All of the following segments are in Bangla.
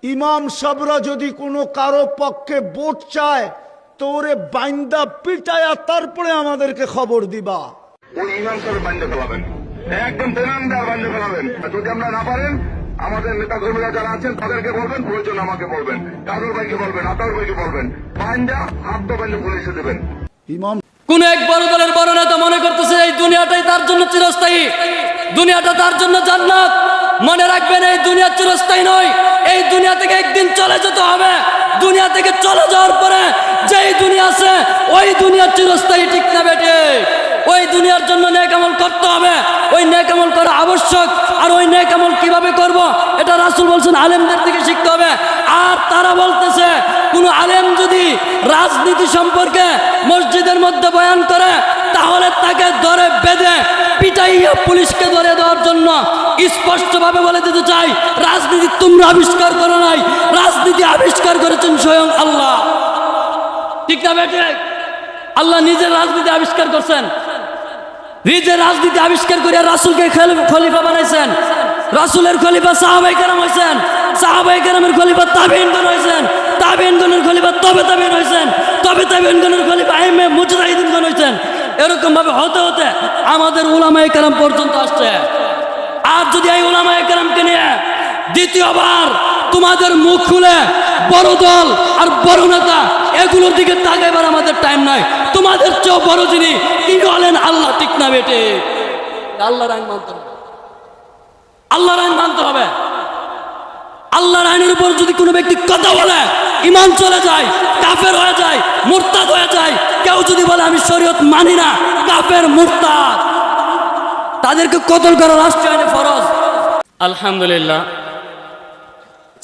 ইমাম সাবরা যদি কোনো কারো পক্ষে ভোট চায় তো ওরে বাইন্দা পিটায়া তারপরে আমাদেরকে খবর দিবা। ওই ইমাম সাহেব বান্ধে ফেলাবেন, একদম বেনামদার বান্ধে ফেলাবেন। যদি আমরা না পারেন আমাদের নেতা কর্মীরা যারা আছেন তাদেরকে বলবেন, প্রয়োজন আমাকে বলবেন, কাজল ভাইকে বলবেন, আতাউর ভাইকে বলবেন, বান্ধা হাত তো বান্ধে পুলিশে দেবেন। ইমাম কোন এক বড় দলের বড় নেতা মনে করতেছে এই দুনিয়াটাই তার জন্য চিরস্থায়ী, দুনিয়াটা তার জন্য জান্নাত। মনে রাখবেন এই দুনিয়া চিরস্থায়ী নয়, এই দুনিয়া থেকে একদিন চলে যেতে হবে। দুনিয়া থেকে চলে যাওয়ার পরে যেই দুনিয়া আছে ওই দুনিয়া চিরস্থায়ী, ঠিক না বেটে? ওই দুনিয়ার জন্য নেক আমল করতে হবে, ওই নেক আমল করা আবশ্যক। আর ওই নেক আমল কিভাবে করব এটা রাসূল বলছেন আলেমদের থেকে শিখতে হবে। আর তারা বলতেছে কোন আলেম যদি রাজনীতি সম্পর্কে মসজিদের মধ্যে বয়ান করে তাহলে তাকে ধরে বেঁধে পিটাইয়া পুলিশকে ধরে দেওয়ার জন্য স্পষ্টভাবে বলে দিতে চাই, রাজনীতি তোমরা আবিষ্কার করো নাই, রাজনীতি আবিষ্কার করেছেন স্বয়ং আল্লাহ, ঠিক না বেটে? আল্লাহ নিজের রাজনীতি আবিষ্কার করছেন, নিজের রাজনীতি আবিষ্কার করে রাসূলকে খলিফা বানাইছেন। রাসূলের খলিফা সাহাবায়ে কেরাম হইছেন, সাহাবায়ে কেরামের খলিফা তাবেঈনগণ হইছেন, তাবেঈনগণের খলিফা তবে তাবেঈন হইছেন, তবে তাবেঈনগণের খলিফা আইম্মে মুজতাহিদিনগণ হইছেন। এরকম ভাবে হতে হতে আমাদের উলামায়ে কেরাম পর্যন্ত আসছে। আর যদি এই উলামায়ে কেরামকে নিয়ে দ্বিতীয়বার তোমাদের মুখ খুলে বড় দল আর বড় নেতা এগুলোর দিকে তাকাইবার আমাদের টাইম নাই। তোমাদের চেয়েও বড় যিনি তিনি হলেন আল্লাহ, ঠিক না বেটে? আল্লাহর আইন মানতে হবে, আল্লাহর আইন মানতে হবে। আল্লাহর আইনের উপর যদি কোনো ব্যক্তি কথা বলে ঈমান চলে যায়, কাফের হয়ে যায়, মুরতাদ হয়ে যায়। কেউ যদি বলে আমি শরীয়ত মানি না, কাফের মুরতাদ, তাদেরকে কতল করা রাষ্ট্রীয় আইনে ফরজ। আলহামদুলিল্লাহ,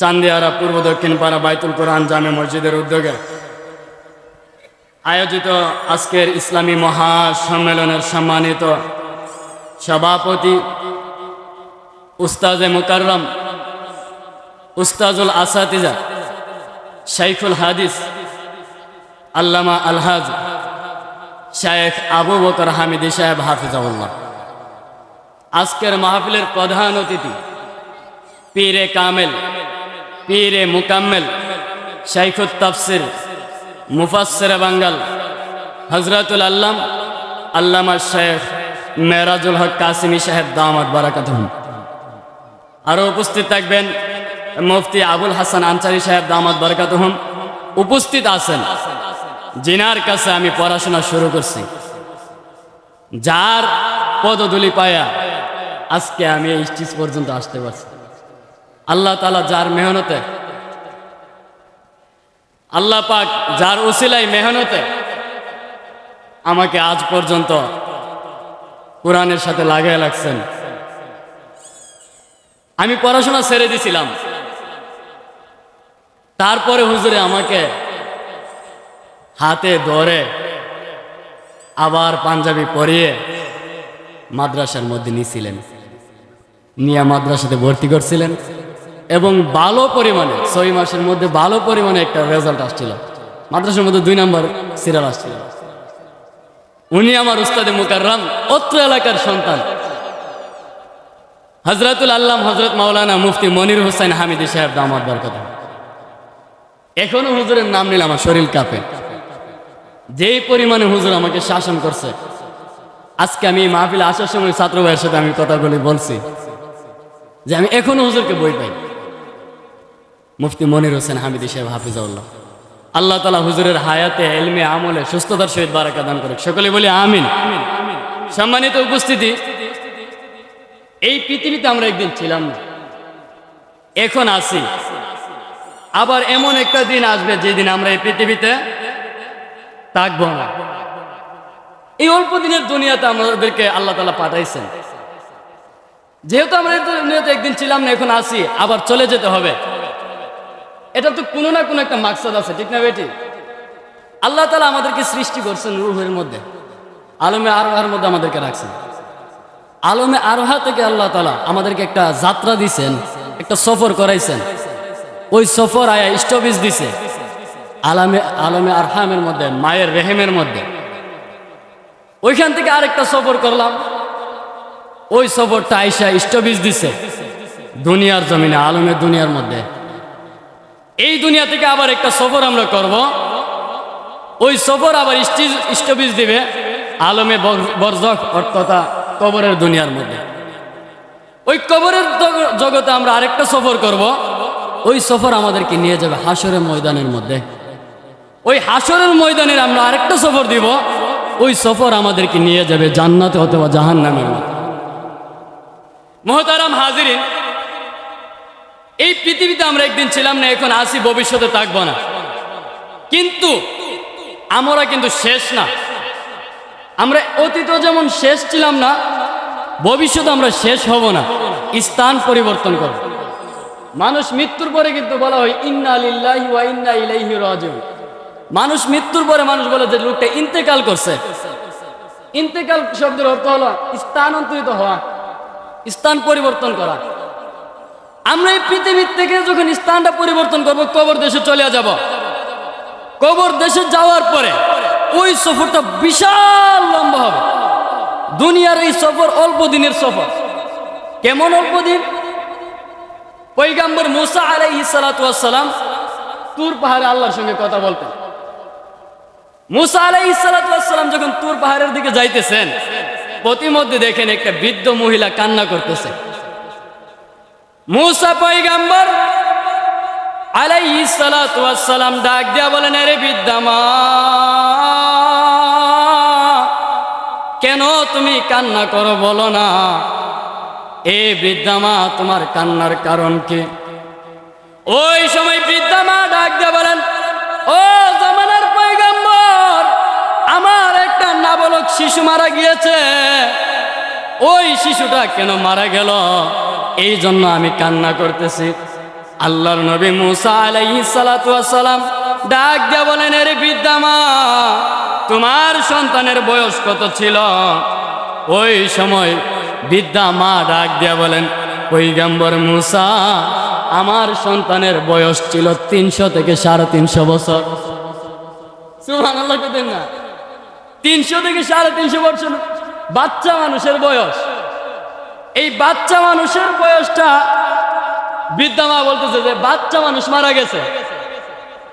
চান্দিয়ারা পূর্ব দক্ষিণ পাড়া বাইতুল কোরআন জামে মসজিদের উদ্যোগে আয়োজিত আজকের ইসলামী মহাসম্মেলনের সম্মানিত সভাপতি উস্তাজে মুকাররম, উস্তাজুল আসাতিজা, শাইখুল হাদিস আল্লামা আলহাজ শায়েখ আবু বকর হামিদি সাহেব হাফিজাহুল্লাহ, আজকের মাহফিলের প্রধান অতিথি পীরে কামেল, পীরে মুকাম্মেল, শাইখুত তাফসির, মুফাসসিরে বাঙ্গাল হযরতুল আল্লাম আল্লামা শেখ মেরাজুল হক কাসিমি সাহেব দামাত বারাকাতুহুম। আরও উপস্থিত থাকবেন মুফতি আবুল হাসান আনসারী সাহেব দামাত বারাকাতুহুম। উপস্থিত আছেন জিনার কাছে আমি পড়াশোনা শুরু করছি, যার পদধূলি পায়া আজকে আমি এই স্টেজ পর্যন্ত আসতে পারছি। আল্লাহ তাআলা যার মেহনতে, আল্লাহ পাক যার উসিলায় মেহনতে আমাকে আজ পর্যন্ত কোরআনের সাথে লাগায় লাগছেন। আমি পড়াশোনা ছেড়ে দিছিলাম, তারপরে হুজুরে আমাকে হাতে ধরে আবার পাঞ্জাবি পরিয়ে মাদ্রাসার মধ্যে নিয়েছিলেন, নিয়ে মাদ্রাসাতে ভর্তি করছিলেন এবং ভালো পরিমাণে 6 মাসের মধ্যে ভালো পরিমাণে একটা রেজাল্ট আসছিল, মাদ্রাসার মধ্যে 2 নম্বর সিরিয়াল আসছিল। উনি আমার উস্তাদে মুকাররম, অত্র এলাকার সন্তান হযরতুল আল্লাম হযরত মাওলানা মুফতি মনির হোসেন হামিদি সাহেব দামাত বারাকাতুহু। এখনো হুজুরের নাম নিলে আমার শরীর কাঁপে, যেই পরিমাণে হুজুর আমাকে শাসন করছে। আজকে আমি এই মাহফিলে আসার সময় ছাত্র ভাইয়ের সাথে আমি কথাগুলি বলছি যে আমি এখনো হুজুরকে বই পাই। মুফতি মনির হোসেন হামিদি সাহেব হাফিজাহুল্লাহ, আল্লাহ তাআলা হুজুরের হায়াতে, ইলমে, আমলে সুস্থতার সহিত বারাকা দান করুক, সকলে বলি আমিন। সম্মানিত উপস্থিতি, এই পৃথিবীতে আমরা একদিন ছিলাম না, এখন আছি। আবার এমন একটা দিন আসবে যেদিন আমরা এই পৃথিবীতে থাকবো না। এই অল্প দিনের দুনিয়াতে আমাদেরকে আল্লাহ তাআলা পাঠাইছেন, যেহেতু আমরা এই দুনিয়াতে একদিন ছিলাম না, এখন আছি, আবার চলে যেতে হবে। এটা তো কোনো না কোনো একটা মাকসাদ আছে, ঠিক না বেটি? আল্লাহ তাআলা আমাদেরকে সৃষ্টি করছেন রূহের মধ্যে, আলমে আরোহার মধ্যে আমাদেরকে রাখছেন। আলমে আরোহা থেকে আল্লাহ তাআলা আমাদেরকে একটা যাত্রা দিছেন, একটা সফর করাইছেন। ওই সফর আয়া স্টপেজ দিছে আলমে আরহামের মধ্যে, মায়ের রেহেমের মধ্যে। ওইখান থেকে আরেকটা সফর করলাম, ওই সফরটা আইসা স্টপেজ দিছে দুনিয়ার জমিনে, আলমের দুনিয়ার মধ্যে। এই দুনিয়া থেকে আবার একটা সফর আমরা করব। ওই সফর আবার স্টপিজ দিবে আলমে বরজখ অর্থাৎ কবরের দুনিয়ার মধ্যে। ওই কবরের জগতে আমরা আরেকটা সফর করব। ওই সফর আমাদেরকে নিয়ে যাবে হাসরের ময়দানের মধ্যে। ওই হাসরের ময়দানের আমরা আরেকটা সফর দিব। ওই সফর আমাদেরকে নিয়ে যাবে জান্নাতে অথবা জাহান্নামের মধ্যে। মুহতারাম হাজিরিন, এই পৃথিবীতে আমরা একদিন ছিলাম না, এখন আসি, ভবিষ্যতে থাকবো না। কিন্তু আমরা কিন্তু শেষ না। আমরা অতীত যেমন শেষ ছিলাম না, ভবিষ্যতে আমরা শেষ হব না, স্থান পরিবর্তন করব। মানুষ মৃত্যুর পরে কিন্তু বলা হয় ইন্না লিল্লাহি ওয়া ইন্না ইলাইহি রাজিউন। মানুষ মৃত্যুর পরে মানুষ বলে যে লোকটা ইন্তেকাল করছে। ইন্তেকাল শব্দের অর্থ হলো স্থানান্তরিত হওয়া, স্থান পরিবর্তন করা। আমরা এই পৃথিবীর থেকে যখন স্থানটা পরিবর্তন করব, কবর দেশে চলে যাব। কবর দেশে যাওয়ার পরে ওই সফরটা বিশাল লম্বা হবে। দুনিয়ার এই সফর অল্প দিনের সফর। কেমন অল্প দিন? পয়গম্বর মুসা আলাইহিস সালাতু ওয়াস সালাম তুর পাহাড়ে আল্লাহর সঙ্গে কথা বলতেন। মুসা আলাইহিস সালাতু ওয়াস সালাম যখন তুর পাহাড়ের দিকে যাইতেছেন, প্রতিমধ্যে দেখেন একটা বৃদ্ধ মহিলা কান্না করতেছে। মুসা পয়গম্বর আলাইহিস সালাতু ওয়াস সালাম ডাক দিয়া বলেন, আরে বৃদ্ধা মা, কেন তুমি কান্না করো বলো না? এ বৃদ্ধা মা, তোমার কান্নার কারণ কি? ওই সময় বৃদ্ধা মা ডাক দিয়া বলেন, ও জামানার পয়গম্বর, আমার একটা নাবালক শিশু মারা গিয়েছে। ওই শিশুটা কেন মারা গেল, এই জন্য আমি কান্না করতেছি। আল্লাহর নবী মুসা আলাইহিস সালাতু ওয়াস সালাম ডাক দিয়া বলেন, আরে বৃদ্ধা মা, তোমার সন্তানের বয়স কত ছিল? ওই সময় বৃদ্ধা মা ডাক দিয়া বলেন, পয়গম্বর মুসা, আমার সন্তানের বয়স ছিল 300 থেকে 350 বছর। সুবহানাল্লাহ, কেতেন না? 300 থেকে 350 বছর বাচ্চা মানুষের বয়স। এই বাচ্চা মানুষের বয়সটা বৃদ্ধা মা বলতেছে যে বাচ্চা মানুষ মারা গেছে।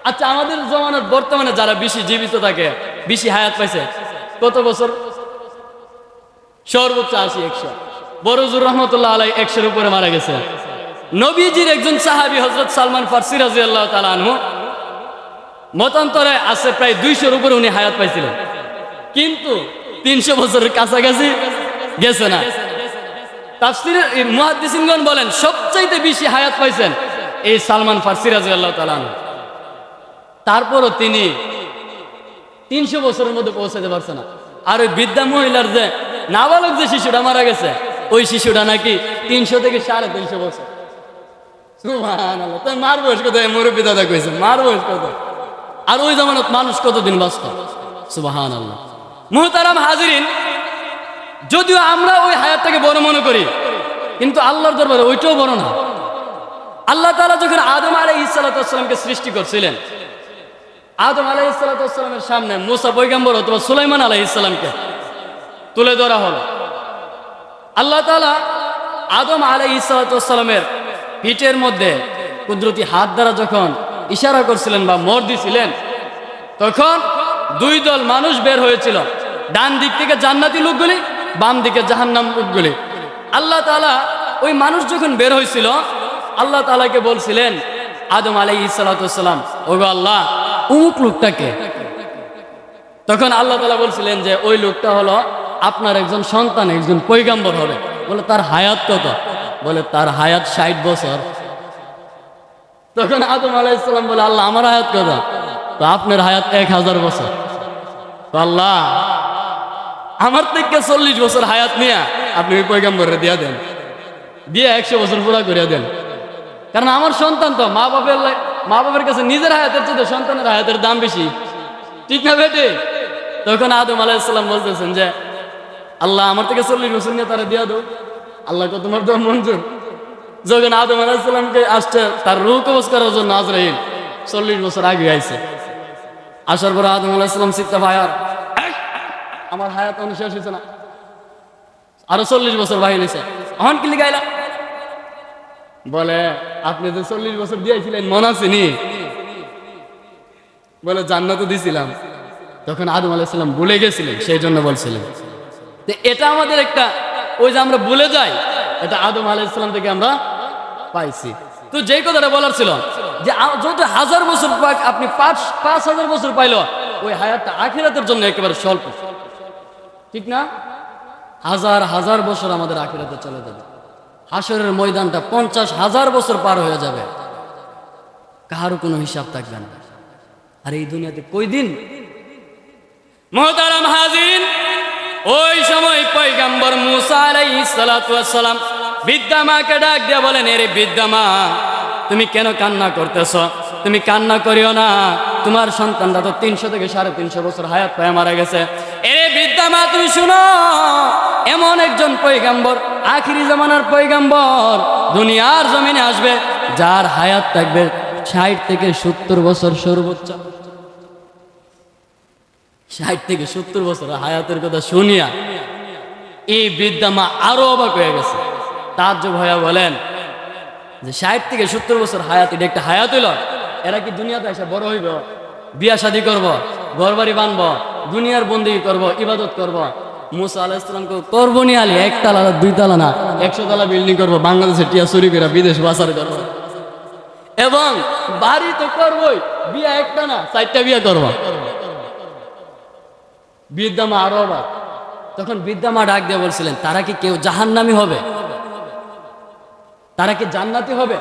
আচ্ছা, আমাদের জমানার বর্তমানে যারা বেশি জীবিত থাকে, বেশি হায়াত পাইছে, কত বছর? সর্বোচ্চ 80-100। বরজুর রহমতুল্লাহ আলাই 100-এর উপরে মারা গেছে। নবীজির একজন সাহাবী হযরত সালমান ফারসি রাদিয়াল্লাহু তাআলা আনহু মতান্তরে আছে প্রায় 200-এর উপরে উনি হায়াত পাইছিলেন, কিন্তু 300 বছরের কাছাকাছি গেছে না। তাফসীরের মুহাদ্দিসিনগণ বলেন সবচাইতে বেশি হায়াত পাইছেন এই সালমান ফারসি রাদিয়াল্লাহু তাআলা আনহু। তারপরও তিনি 300 বছরের মধ্যে পৌঁছাতে পারছে না। আর ওই বৃদ্ধা মহিলার যে নাবালক যে শিশুটা মারা গেছে, ওই শিশুটা নাকি 300 থেকে 350 বছর। সুবহানাল্লাহ। তাই মার বয়স কত? মুরব্বী দাদা কইছে মার বয়স কত? আর ওই জামানত মানুষ কতদিন বাঁচত? সুবহানাল্লাহ। মুহতারাম হাজিরিন, যদিও আমরা ওই হায়াতটাকে বড় মনে করি, কিন্তু আল্লাহর দরবারে ওইটাও বড় না। আল্লাহ তাআলা যখন আদম আলাইহিস সালাতু ওয়াস সালামকে সৃষ্টি করছিলেন, আদম আলাইহিস সালাতু ওয়াস সালামের সামনে মুসা পয়গম্বর অথবা সুলাইমান আলাইহিস সালামকে তুলে ধরা হলো। আল্লাহ তাআলা আদম আলাইহিস সালাতু ওয়াস সালামের পিঠের মধ্যে কুদরতি হাত দ্বারা যখন ইশারা করছিলেন বা মোহর দিছিলেন, তখন দুই দল মানুষ বের হয়েছিল। ডান দিক থেকে জান্নাতি লোকগুলি, বাম দিকে জাহান্নাম লোকগুলি। আল্লাহ তাআলা ওই মানুষ যখন বের হয়েছিল, আল্লাহ তাআলাকে বলছিলেন আদম আলাইহিস সালাতু ওয়াস সালাম, ওগো আল্লাহ, অমুক লোকটাকে। তখন আল্লাহ তাআলা বলছিলেন যে ওই লোকটা হলো আপনার একজন সন্তান, একজন পয়গম্বর হবে। বলে তার হায়াত কত? বলে তার হায়াত 60 বছর। তখন আদম আলাইহিস সালাম বলে, আল্লাহ, আমার হায়াত কত? তো আপনার হায়াত 1000 বছর। তো আল্লাহ, আমার থেকে 40 বছর হায়াত নিয়ে আপনি ওই পয়গম্বরে দিয়া দেন, দিয়ে 100 বছর পুরা করিয়া দেন। কারণ আমার সন্তান তো মা বাবার কাছে নিজের হায়াতের চেয়ে সন্তানের হায়াতের দাম বেশি, ঠিক না বেটে? তখন আদম আলাইহিস সালাম বলতেছেন যে আল্লাহ, আমার থেকে 40 বছর নিয়ে তারা দিয়া দাও। আল্লাহ কো তোমার তো মঞ্জুর। যখন আদম আলাইহিস সালামকে আসছে তার রূহ কবজ করার জন্য আজরাইল 40 বছর আগে আইছে। আসার পর আদম আলাইহিস সালাম চিন্তা, ভাই আর আমার হায়াত শেষ হয়েছে না, আরো 40 বছর বাহির হয়েছে, এখন কি লিগাইলা? বলে আপনি যে 40 বছর দিয়েছিলেন মনে আছে নি? বলে জান্নাতও দিছিলাম। তখন আদম আলাইহিস সালাম ভুলে গেছিলেন, সেই জন্য বলছিলেন। তো এটা আমাদের একটা, ওই যে আমরা ভুলে যাই, এটা আদম আলাইহিস সালাম থেকে আমরা পাইছি। তো যেই কথাটা বলার ছিল যে যত হাজার বছর পাক আপনি 5,000 বছর পাইলো, ওই হায়াতটা আখিরাতের জন্য একেবারে স্বল্প, ঠিক না? হাজার হাজার বছর আমাদের আখিরাতে চলে যাবে। হাসরের ময়দানটা 50,000 বছর পার হয়ে যাবে, কারো কোনো হিসাব থাকবে না। আর এই দুনিয়াতে কই দিন? মুহতারাম হাজিরিন, ওই সময় পয়গম্বর মুসা আলাইহিস সালাতু ওয়াস সালাম বৃদ্ধা মাকে ডাক দিয়ে বলেন, এরে বৃদ্ধা মা, তুমি কেন কান্না করতেছ? তুমি কান্না করিও না, তোমার সন্তানরা তো 300 থেকে 350 বছর হায়াত পায় মারা গেছে। এরে বৃদ্ধা মা, তুমি শুনো, এমন একজন পয়গম্বর, আখিরি জামানার পয়গম্বর দুনিয়ার জমিনে আসবে, যার হায়াত থাকবে 60 থেকে 70 বছর সর্বোচ্চ। 60 থেকে 70 বছর হায়াতের কথা শুনিয়া এই বৃদ্ধা মা আরো অবাক হয়ে গেছে। তাজ্জব হয়ে বলেন যে 60 থেকে 70 বছর হায়াত, এটা একটা হায়াত হইল? এরা কি দুনিয়াতে এসে বড় হইব, বিয়া শাদী করব, ঘর বাড়ি বানব, দুনিয়ার বন্দেগী করব, ইবাদত করব? মুসা আলাইহিস সালামকে করবো নি আলী, 1 তালা 2 তালা না, 100 তালা বিল্ডিং করবো, বাংলাদেশে টিয়া চুরি করে বিদেশ বাসার করবো, এবং বাড়ি তো করবোই, বিয়া একটা না 4টা বিয়া করবো। বৃদ্ধা মা আরো অবাক। তখন বৃদ্ধা মা ডাক দিয়ে বলছিলেন, তারা কি কেউ জাহান্নামী হবে? তারা কি জান্নাতি হবে?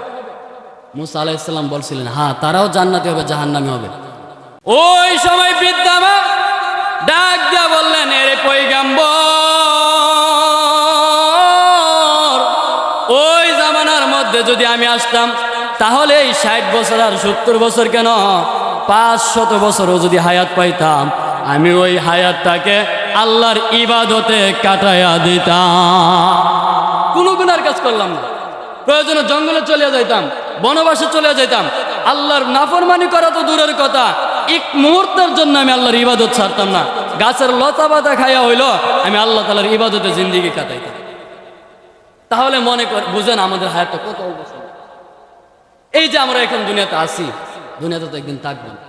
মুসা আলাইহিস সালাম বলছিলেন, হ্যাঁ, তারাও জান্নাতি হবে, জাহান্নামী হবে। ওই সময় বৃদ্ধা মা ডাক দিয়া বললেন, এরে পয়গম্বর, ওই জামানার মধ্যে যদি আমি আসতাম, তাহলে এই 60 বছর আর 70 বছর কেন, 500 বছরও যদি হায়াত পাইতাম, আমি ওই হায়াতটাকে আল্লাহর ইবাদতে কাটাইয়া দিতাম। কোনো গুনার কাজ করলাম না, প্রয়োজনে জঙ্গলে চলে যাইতাম, বনবাসে চলে যাইতাম, আল্লাহর নাফরমানি করা তো দূরের কথা, 1 মুহূর্তের জন্য আমি আল্লাহর ইবাদত ছাড়তাম না। গাছের লতা পাতা খাইয়া হইলো আমি আল্লাহ তাআলার ইবাদতে জিন্দেগি কাটাইতাম। তাহলে মনে বুঝেন আমাদের হায়াতটা কত অল্প সময়। এই যে আমরা এখন দুনিয়াতে আছি, দুনিয়াতে তো একদিন থাকবো না।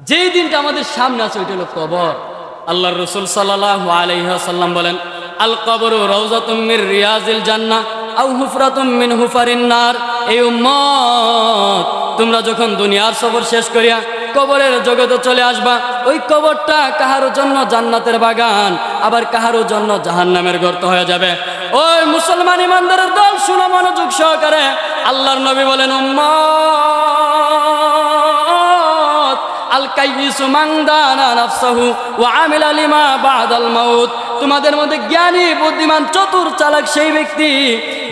যেই দিনটা আমাদের সামনে আছে ওইটা হলো কবর। আল্লাহর রাসূল সাল্লাল্লাহু আলাইহি ওয়াসাল্লাম বলেন, আল কবরু রাউযাতুম মির রিয়াজিল জান্নাহ আও হুফরাতুম মিন হুফারিন নার। এই উম্মত, তোমরা যখন দুনিয়ার সফর শেষ করিয়া কবরের জগতে চলে আসবা, ওই কবরটা কাহারো জন্য জান্নাতের বাগান, আবার কাহারো জন্য জাহান্নামের গর্ত হয়ে যাবে। ওই মুসলমান ইমানদারের দল, শুনো মনোযোগ সহকারে। আল্লাহর নবী বলেন, উম্মত, আল কাইয়িসু মান দানা নাফসাহু ওয়া আমিলা লিমা বাদাল মাউত। তোমাদের মধ্যে জ্ঞানী, বুদ্ধিমান, চতুর, চালাক সেই ব্যক্তি,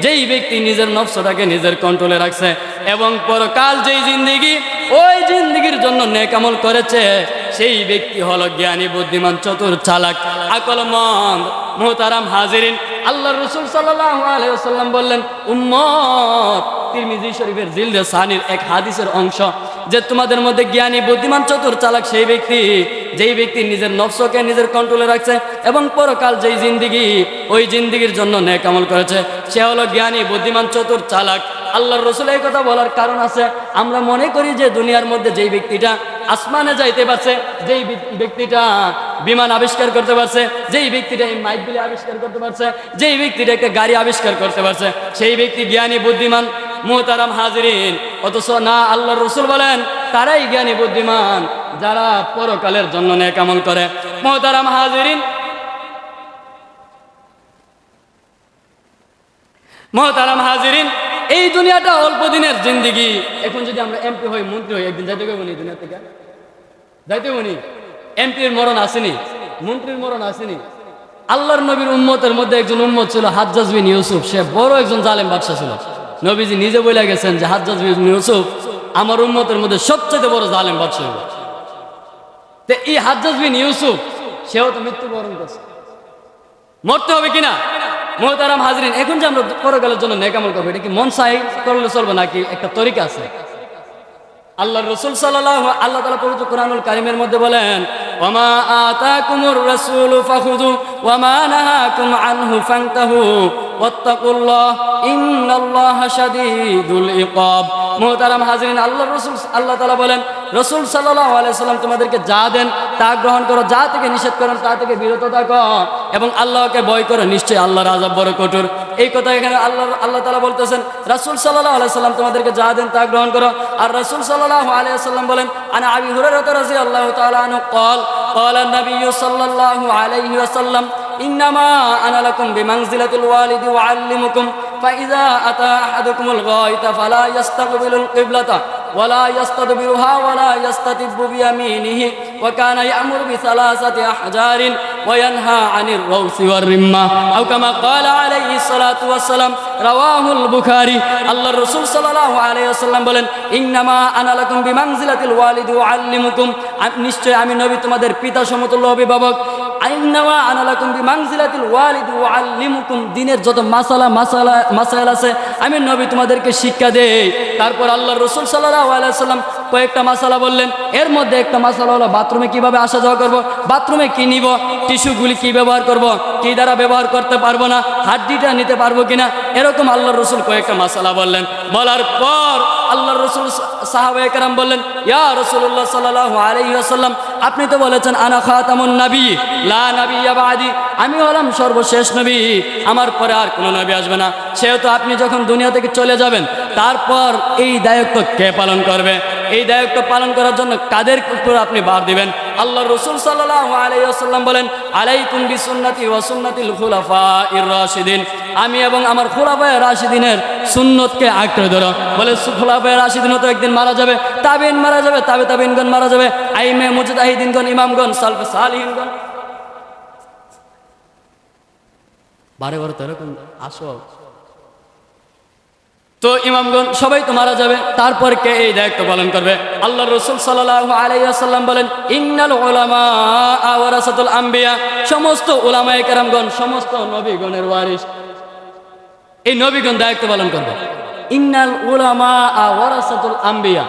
যেই ব্যক্তি নিজের নফসটাকে নিজের কন্ট্রোলে রাখছে এবং পরকাল যেই জিন্দেগি, ওই জিন্দেগির জন্য নেক আমল করেছে, সেই ব্যক্তি হলো জ্ঞানী, বুদ্ধিমান, চতুর, চালাক, আকলমন্দ। মুহতারাম হাজিরিন, আল্লাহর রাসূল সাল্লাল্লাহু আলাইহি ওয়াসাল্লাম বললেন, উম্মত, তিরমিজি শরীফের জিলদে সানির এক হাদিসের অংশ, যে তোমাদের মধ্যে জ্ঞানী, বুদ্ধিমান, চতুর, চালাক সেই ব্যক্তি, যেই ব্যক্তি নিজের নফসকে নিজের কন্ট্রোলে রাখছে এবং পরকাল যেই জিন্দেগি, ওই জিন্দেগির জন্য নেক আমল করেছে, সে হলো জ্ঞানী, বুদ্ধিমান, চতুর, চালাক। আল্লাহর রাসূল এই কথা বলার কারণ আছে, আমরা মনে করি যে দুনিয়ার মধ্যে যেই ব্যক্তিটা আসমানে যাইতে পারছে, যেই ব্যক্তিটা বিমান আবিষ্কার করতে পারছে, যেই ব্যক্তিটা এই মাইকগুলি আবিষ্কার করতে পারছে, যেই ব্যক্তিটা একটা গাড়ি আবিষ্কার করতে পারছে, সেই ব্যক্তি জ্ঞানী, বুদ্ধিমান। মুহতারাম হাজিরিন, অথচ না, আল্লাহর রাসূল বলেন তারাই জ্ঞানী, বুদ্ধিমান যারা পরকালের জন্য নেক আমল করে। মুহতারাম হাজিরিন, মুহতারাম হাজিরিন, এই দুনিয়াটা অল্প দিনের জিন্দেগি। এখন যদি আমরা এমপি হই, মন্ত্রী হই, একদিন যাইতে হইব নি দুনিয়া থেকে? যাইতে হইব নি? এমপির মরণ আসেনি, মন্ত্রীর মরণ আসেনি। আল্লাহর নবীর উম্মতের মধ্যে একজন উম্মত ছিল হাজ্জাজ বিন ইউসুফ, সে বড় একজন জালেম বাদশা ছিল। নবীজি নিজে বলে গেছেন যে হাজ্জাজ বিন ইউসুফ আমার উম্মতের মধ্যে সবচেয়ে বড় জালেম বাদশা হইব। তো এই হাজ্জাজ বিন ইউসুফ, সেও তো মৃত্যুবরণ করছে, মরতে হবে কিনা? মুহতারাম হাজিরিন, এখন যে আমরা পরকালের জন্য নেক আমল করবো, এটা কি মন চাই করলে চলবে নাকি একটা তরিকা আছে? আল্লাহর রাসূল সাল্লাল্লাহু, আল্লাহ তাআলা পবিত্র কোরআনুল কারীমের মধ্যে বলেন, ওয়ামা আতাকুমুর রাসূলু ফাখুযু ওয়ামা নাহাকুম আনহু ফান্তাহু ওয়াত্তাকুল্লাহ ইন্নাল্লাহা শাদীদুল ইকাব। মুহতারাম হাজিরিন, আল্লাহর রাসূল আল্লাহ তাআলা বলেন, রাসূল সাল্লাল্লাহু আলাইহি সাল্লাম তোমাদেরকে যা দেন তা গ্রহণ করো, যা থেকে নিষেধ করেন তা থেকে বিরত থাকো এবং আল্লাহকে ভয় করো, নিশ্চয়ই আল্লাহর আযাব বড় কঠোর। এই কথা এখানে আল্লাহ তাআলা বলতেছেন রাসূল সাল্লাল্লাহু আলাইহি সাল্লাম তোমাদেরকে যা দেন তা গ্রহণ করো। আর রাসূল সাল্লাল্লাহু আলাইহি সাল্লাম বলেন, আনা আবি হুরায়রা রাদিয়াল্লাহু তাআলা আনহু قال قال النبي صلى الله عليه وسلم إنما أنا لكم بمنزلة الوالد وأعلمكم فإذا أتى أحدكم الغائط فلا يستقبل القبلة ولا يستدبرها ولا يستتب بيمينه وكان يأمر بثلاثة أحجار وينهى عن الروث والرمة أو كما قال عليه الصلاة والسلام رواه البخاري। আল্লাহ রাসূল সাল্লাল্লাহু আলাইহি ওয়াসাল্লাম বলেন, ইন্নামা আনা লাকুম বিমানজিলাতিল ওয়ালিদি ওয়াআল্লিমুকুম, নিশ্চয় আমি নবী তোমাদের পিতা সমতুল্য অভিভাবক। ইন্নামা আনা লাকুম বিমানজিলাতিল ওয়ালিদি ওয়াআল্লিমুকুম, দিনের যত মাসাইল আছে আমি নবী তোমাদেরকে শিক্ষা দেই। তারপর আল্লাহ রাসূল সাল্লাল্লাহু আলাইহি ওয়াসাল্লাম কয়েকটা মাসালা বললেন। এর মধ্যে একটা মাসালা হলো বাথরুমে কিভাবে আসা যাওয়া করব, বাথরুমে কি নিব, টিস্যুগুলি কি ব্যবহার করব, কি দ্বারা ব্যবহার করতে পারবো না, হাড্ডিটা নিতে পারবো কিনা, এরকম আল্লাহ রাসূল কয়েকটা মাসালা বললেন। বলার পর আল্লাহ রাসূল সাহাবায়ে কেরাম বললেন, ইয়া রাসূলুল্লাহ সাল্লাল্লাহু আলাইহি ওয়াসাল্লাম, আপনি তো বলেছেন আনা খাতামুন নবী লা নবিয়্যা বাদি, আমি হলাম সর্বশেষ নবী, আমার পরে আর কোনো নবী আসবে না। সেহেতু আপনি যখন দুনিয়া থেকে চলে যাবেন তারপর এই দায়িত্ব কে পালন করবে, এই দায়িত্ব পালন করার জন্য কাদের উপর আপনি ভার দিবেন? আল্লাহ রাসূল সাল্লাল্লাহু আলাইহি ওয়াসাল্লাম বলেন, আলাইকুম বিসুন্নতি ওয়া সুন্নাতিল খুলাফাইর রাশিদিন, আমি এবং আমার খুলাফায়ে রাশিদিনের সুন্নতকে আঁকড়ে ধরো। বলে খুলাফায়ে রাশিদিন তো একদিন মারা যাবে, তাবিন মারা যাবে, তাবিনগণ মারা যাবে, আইমে মুজতাহিদিনগণ, ইমামগণ, সালফে সালিহিনগণ, বারে বারে তো এরকম আসো তো ইমামগণ সবাই তো মারা যাবে, তারপর কে এই দায়িত্ব পালন করবে? আল্লাহ রাসূল সাল্লাল্লাহু আলাইহি ওয়াসাল্লাম বলেন, ইন্নাল উলামা ওয়ারাসাতুল আম্বিয়া, সমস্ত উলামায়ে কেরামগণ সমস্ত নবীগণের ওয়ারিস, এই নবীগণ দায়িত্ব পালন করবে। ইন্নাল উলামা ওয়ারাসাতুল আম্বিয়া,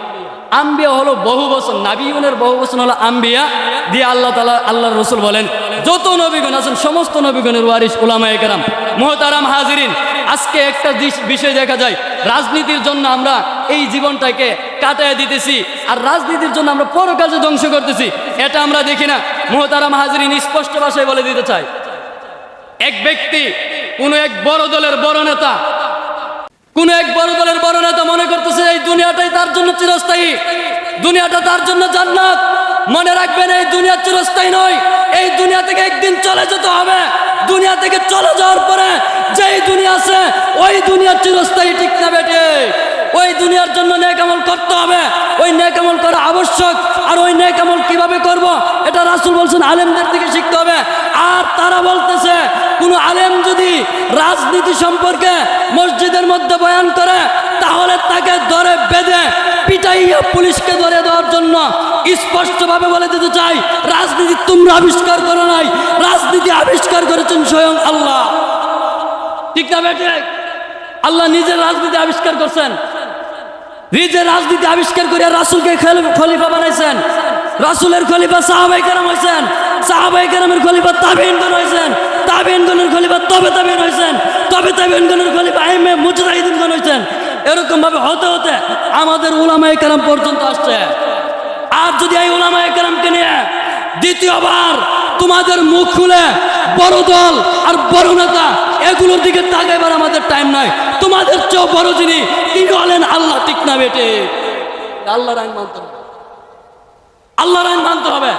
আম্বিয়া হলো বহু বচন, নবীগণের বহু বচন হলো আম্বিয়া দিয়ে আল্লাহ তাআলা আল্লাহর রাসূল বলেন যত নবীগণ আছেন সমস্ত নবীগণের ওয়ারিস উলামায়ে কেরাম। মুহতারাম হাজিরিন, আজকে একটা বিষয় দেখা যায়, রাজনীতির জন্য আমরা এই জীবনটাকে কাটায় দিতেছি আর রাজনীতির জন্য আমরা পরকালে ধ্বংস করতেছি, এটা আমরা দেখি না। মুহতারাম হাজিরিন, স্পষ্ট ভাষায় বলে দিতে চাই, এক ব্যক্তি কোন এক বড় দলের বড় নেতা, মনে করতেছে এই দুনিয়াটাই তার জন্য চিরস্থায়ী, দুনিয়াটা তার জন্য জান্নাত। মনে রাখবেন এই দুনিয়া চিরস্থায়ী নয়, এই দুনিয়া থেকে একদিন চলে যেতে হবে। দুনিয়া থেকে চলে যাওয়ার পরে যেই দুনিয়া আছে ওই দুনিয়া চিরস্থায়ী, ঠিক না বেটে? ওই দুনিয়ার জন্য নেক আমল করতে হবে, ওই নেক আমল করা আবশ্যক। আর ওই নেক আমল কিভাবে করব এটা রাসূল বলছেন আলেমদের থেকে শিখতে হবে। আর তারা বলতেছে কোন আলেম যদি রাজনীতি সম্পর্কে মসজিদের মধ্যে বয়ান করে তাহলে তাকে ধরে বেঁধে পিটাইয়া পুলিশকে ধরে দেওয়ার জন্য স্পষ্টভাবে বলে দিতে চাই, রাজনীতি তোমরা আবিষ্কার করো নাই, রাজনীতি আবিষ্কার করেছেন স্বয়ং আল্লাহ, ঠিক না বেটে? আল্লাহ নিজের রাজনীতি আবিষ্কার করছেন, নিজের রাজনীতি আবিষ্কার করে রাসূলকে খলিফা বানাইছেন। রাসূলের খলিফা সাহাবায়ে কেরাম হয়েছেন, সাহাবায়ে কেরামের খলিফা তাবিঈনগণ হয়েছেন, তাবিঈনগণের খলিফা তবে তাবিঈন হয়েছেন, তবে তাবিঈনগণের খলিফা আইমে মুজতাহিদিনগণ হয়েছেন। এরকম ভাবে হতে হতে আমাদের উলামায়ে কেরাম পর্যন্ত আসছে। আর যদি এই উলামায়ে কেরামকে নিয়ে দ্বিতীয়বার তোমাদের মুখ খুলে বড় দল আর বড় নেতা এগুলোর দিকে তাকাইবার আমাদের টাইম নাই। তোমাদের চেয়েও বড় যিনি তিনি হলেন আল্লাহ, ঠিক না বেটে? আল্লাহর আইন মানতে হবে, আল্লাহর আইন মানতে হবে।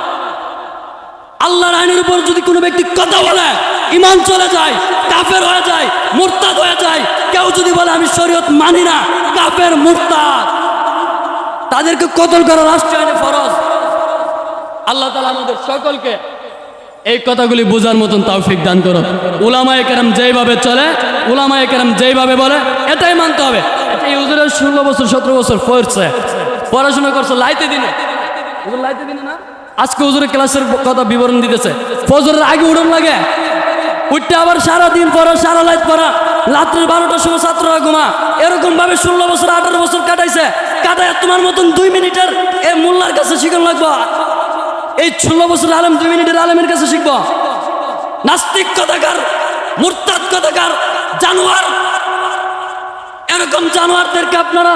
আল্লাহর আইনের উপর যদি কোনো ব্যক্তি কথা বলে ঈমান চলে যায়, কাফের হয়ে যায়, মুরতাদ হয়ে যায়। কেউ যদি বলে আমি শরীয়ত মানি না, কাফের, মুরতাদ, তাদেরকে কতল করা রাষ্ট্রীয় আইনে ফরজ। আল্লাহ তাআলা আমাদের সকলকে এই কথাগুলি বোঝার মতন তৌফিক দান করো। উলামায়ে কেরাম যেইভাবে চলে, উলামায়ে কেরাম যেইভাবে বলে এটাই মানতে হবে। এই হুজুরের 16 বছর 17 বছর পড়ছে, পড়াশোনা করছে, লাইতে দিনে, হুজুর লাইতে দিনে না, আজকে হুজুরের ক্লাসের কথা বিবরণ দিতেছে। ফজরের আগে উঠন লাগে, উঠতে আবার সারাদিন পড়া, সারা রাত পড়া, রাত্রে 12টার সময় ছাত্ররা ঘুমা। এরকম ভাবে 16 বছর 18 বছর কাটাইছে। কাটায় তোমার মতন 2 মিনিটের এই মোল্লার কাছে শিখন লাগবো। এই 16 বছর আলেম 2 মিনিটের আলেমের কাছে শিখবো? নাস্তিক কথাকার, মুরতাদ কথাকার, জানোয়ার, এরকম জানোয়ারদেরকে আপনারা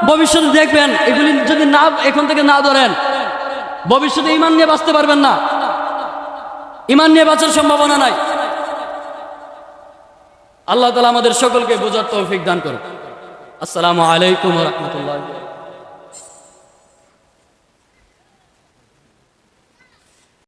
ভবিষ্যতে দেখবেন এগুলি যদি না এখন থেকে না ধরেন, ভবিষ্যতে ঈমান নিয়ে বাঁচতে পারবেন না, ঈমান নিয়ে বাঁচার সম্ভাবনা নাই। আল্লাহ তাআলা আমাদের সকলকে বোঝার তৌফিক দান করুন। আসসালামু আলাইকুম ওয়া রাহমাতুল্লাহি।